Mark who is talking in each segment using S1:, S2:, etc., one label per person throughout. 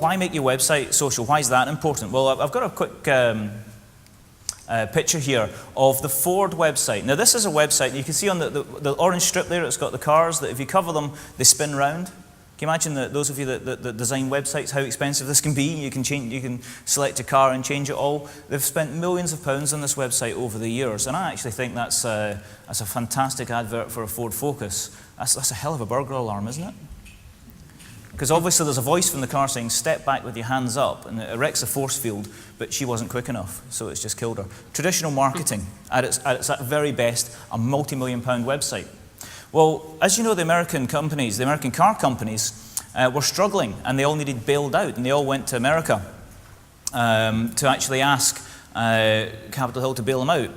S1: why make your website social? Why is that important? Well, I've got a quick picture here of the Ford website. Now, this is a website, you can see on the orange strip there, it's got the cars that if you cover them, they spin round. Can you imagine that those of you that design websites, how expensive this can be? You can select a car and change it all. They've spent millions of pounds on this website over the years, and I actually think that's a fantastic advert for a Ford Focus. That's a hell of a burglar alarm, isn't it? Because obviously there's a voice from the car saying, step back with your hands up, and it erects a force field, but she wasn't quick enough, so it's just killed her. Traditional marketing, at its very best, a multi-million-pound website. Well, as you know, the American car companies, were struggling, and they all needed bailed out, and they all went to America to actually ask Capitol Hill to bail them out.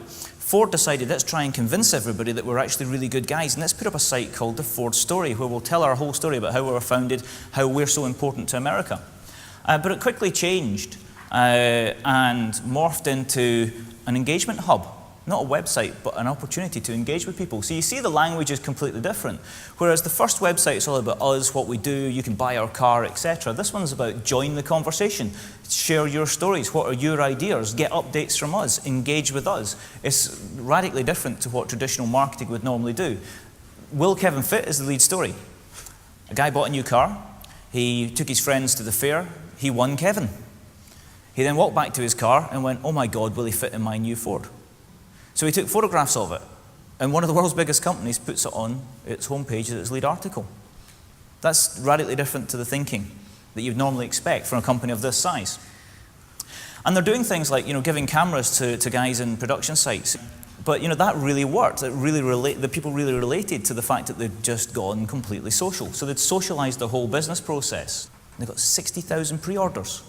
S1: Ford decided, let's try and convince everybody that we're actually really good guys, and let's put up a site called The Ford Story, where we'll tell our whole story about how we were founded, how we're so important to America. But it quickly changed and morphed into an engagement hub. Not a website, but an opportunity to engage with people. So you see the language is completely different. Whereas the first website is all about us, what we do, you can buy our car, etc. This one's about join the conversation, share your stories, what are your ideas, get updates from us, engage with us. It's radically different to what traditional marketing would normally do. Will Kevin Fit is the lead story. A guy bought a new car, he took his friends to the fair, he won Kevin. He then walked back to his car and went, oh my God, will he fit in my new Ford? So he took photographs of it, and one of the world's biggest companies puts it on its homepage as its lead article. That's radically different to the thinking that you'd normally expect from a company of this size. And they're doing things like, giving cameras to guys in production sites. But, that really worked. The people really related to the fact that they'd just gone completely social. So they'd socialized the whole business process. They got 60,000 pre-orders.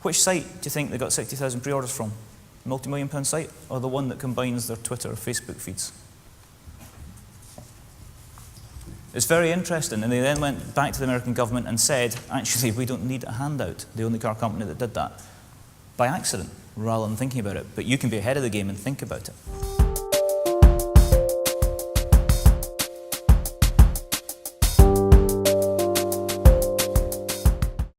S1: Which site do you think they got 60,000 pre-orders from? Multi-million-pound site, or the one that combines their Twitter or Facebook feeds? It's very interesting, and they then went back to the American government and said, actually, we don't need a handout. The only car company that did that, by accident, rather than thinking about it. But you can be ahead of the game and think about it.